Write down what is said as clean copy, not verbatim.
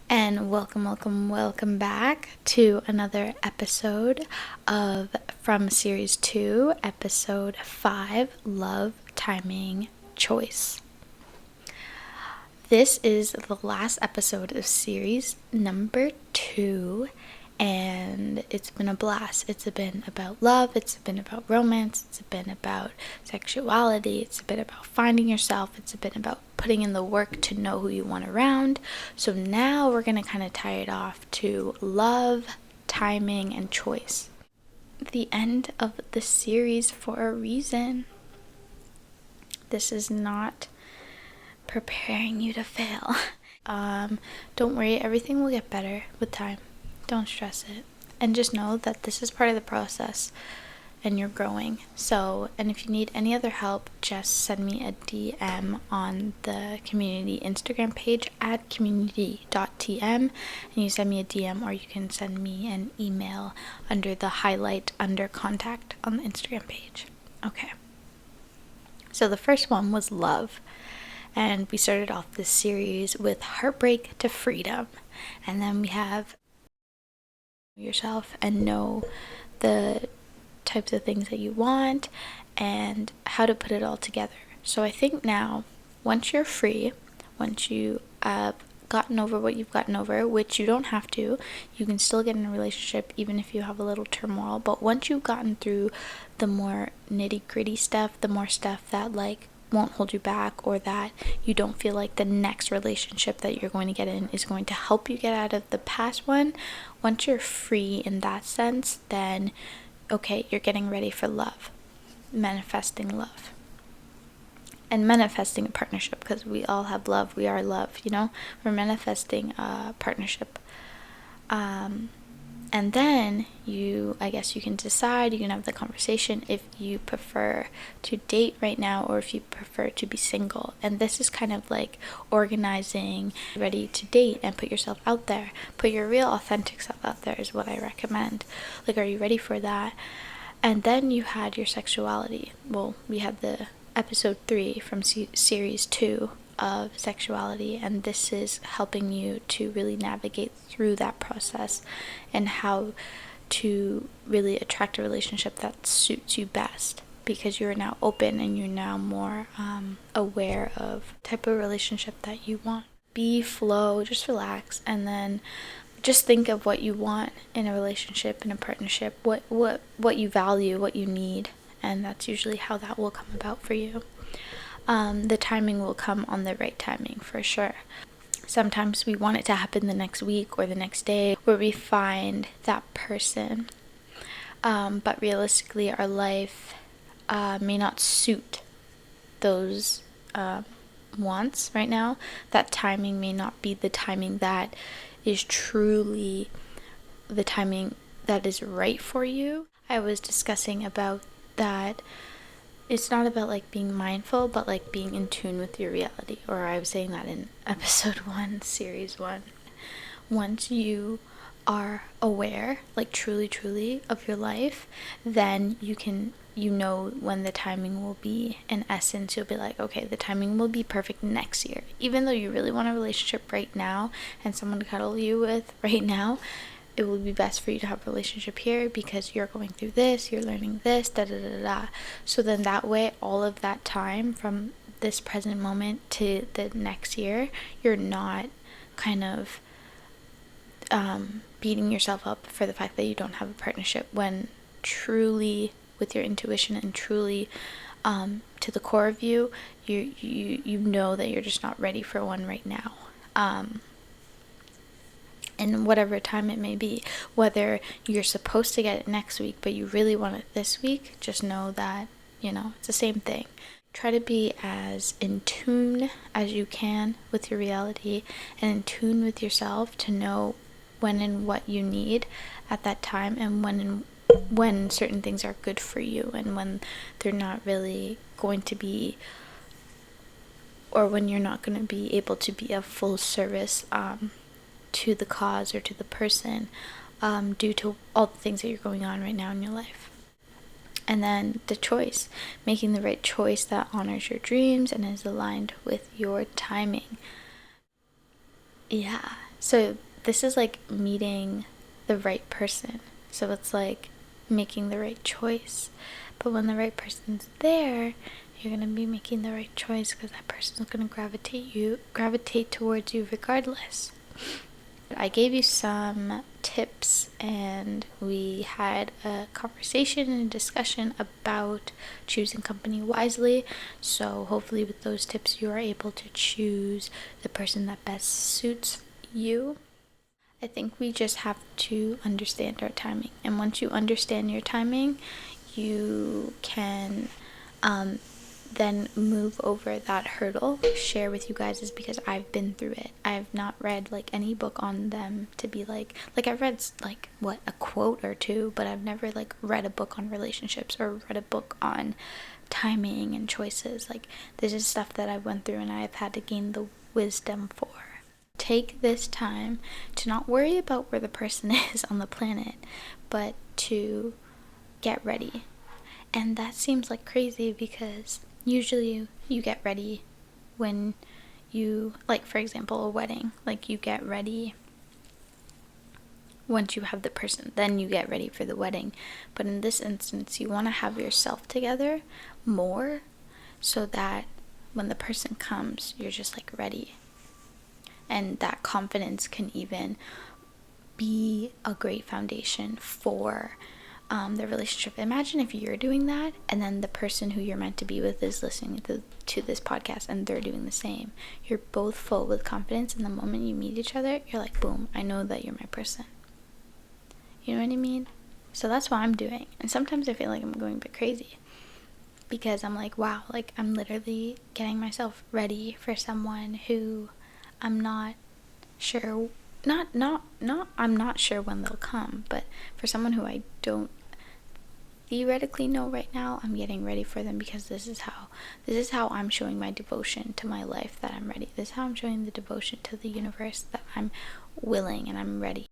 And welcome back to another episode of from Series 2, Episode 5, Love, Timing, Choice. This is the last episode of Series number 2, and it's been a blast. It's been about love, it's been about romance, it's been about sexuality, it's been about finding yourself, it's been about putting in the work to know who you want around. So now we're going to kind of tie it off to love, timing, and choice. The end of the series for a reason. This is not preparing you to fail. Don't worry, everything will get better with time. Don't stress it. And just know that this is part of the process and you're growing. So, and if you need any other help, just send me a DM on the community Instagram page at community.tm, and you send me a DM, or you can send me an email under the highlight under contact on the Instagram page. Okay. So the first one was love. And we started off this series with heartbreak to freedom. And then we have yourself and know the types of things that you want and how to put it all together. So I think now, once you're free, once you have gotten over what you've gotten over, which you don't have to, you can still get in a relationship even if you have a little turmoil. But once you've gotten through the more nitty-gritty stuff, the more stuff that won't hold you back, or that you don't feel like the next relationship that you're going to get in is going to help you get out of the past one, once you're free in that sense, then okay, you're getting ready for love, manifesting love, and manifesting a partnership, because we all have love, we are love, we're manifesting a partnership. And then I guess you can decide, you can have the conversation if you prefer to date right now or if you prefer to be single. And this is kind of like organizing, ready to date and put yourself out there. Put your real authentic self out there is what I recommend. Are you ready for that? And then you had your sexuality. Well, we had the episode 3 from series 2 of sexuality, and this is helping you to really navigate through that process and how to really attract a relationship that suits you best, because you're now open and you're now more aware of the type of relationship that you want. Flow, just relax, and then just think of what you want in a relationship, in a partnership, what you value, what you need, and that's usually how that will come about for you. The timing will come on the right timing for sure. Sometimes we want it to happen the next week or the next day where we find that person. But realistically, our life may not suit those wants right now. That timing may not be the timing that is truly the timing that is right for you. I was discussing about that. It's not about being mindful, but being in tune with your reality. Or I was saying that in episode 1, series 1. Once you are aware, truly of your life, then you know when the timing will be. In essence, you'll be like, okay, the timing will be perfect next year. Even though you really want a relationship right now and someone to cuddle you with right now, it would be best for you to have a relationship here because you're going through this, you're learning this, So then that way, all of that time from this present moment to the next year, you're not kind of beating yourself up for the fact that you don't have a partnership, when truly with your intuition and truly to the core of you, you know that you're just not ready for one right now. And whatever time it may be, whether you're supposed to get it next week but you really want it this week, just know that it's the same thing. Try to be as in tune as you can with your reality and in tune with yourself to know when and what you need at that time, and when certain things are good for you and when they're not really going to be, or when you're not going to be able to be of full service to the cause or to the person due to all the things that you're going on right now in your life. And then the choice, making the right choice that honors your dreams and is aligned with your timing. Yeah, So this is like meeting the right person. So it's like making the right choice. But when the right person's there, you're going to be making the right choice because that person's going to gravitate towards you regardless. I gave you some tips and we had a conversation and a discussion about choosing company wisely. So hopefully with those tips you are able to choose the person that best suits you. I think we just have to understand our timing. And once you understand your timing, you can then move over that hurdle. Share with you guys is because I've been through it. I've not read like any book on them to be like I've read like what, a quote or two, but I've never like read a book on relationships or read a book on timing and choices. Like this is stuff that I went through and I've had to gain the wisdom for. Take this time to not worry about where the person is on the planet, but to get ready. And that seems like crazy because usually you get ready when you, like for example, a wedding, like you get ready once you have the person, then you get ready for the wedding. But in this instance, you want to have yourself together more so that when the person comes, you're just like ready. And that confidence can even be a great foundation for the relationship. Imagine if you're doing that and then the person who you're meant to be with is listening to this podcast and they're doing the same. You're both full with confidence, and the moment you meet each other, you're like, boom, I know that you're my person. You know what I mean? So that's what I'm doing. And sometimes I feel like I'm going a bit crazy because I'm like, wow, like I'm literally getting myself ready for someone who I'm not sure, I'm not sure when they'll come, but for someone who I don't theoretically know right now, I'm getting ready for them because this is how I'm showing my devotion to my life, that I'm ready. This is how I'm showing the devotion to the universe, that I'm willing and I'm ready.